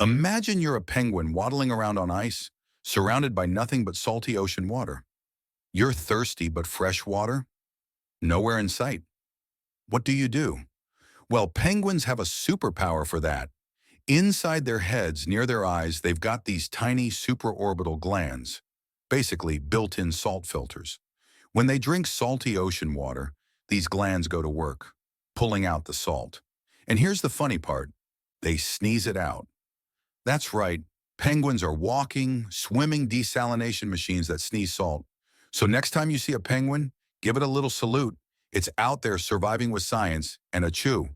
Imagine you're a penguin waddling around on ice, surrounded by nothing but salty ocean water. You're thirsty, but fresh water? Nowhere in sight. What do? Well, penguins have a superpower for that. Inside their heads, near their eyes, they've got these tiny supraorbital glands, basically built-in salt filters. When they drink salty ocean water, these glands go to work, pulling out the salt. And here's the funny part. They sneeze it out. That's right. Penguins are walking, swimming desalination machines that sneeze salt. So next time you see a penguin, give it a little salute. It's out there surviving with science and a chew.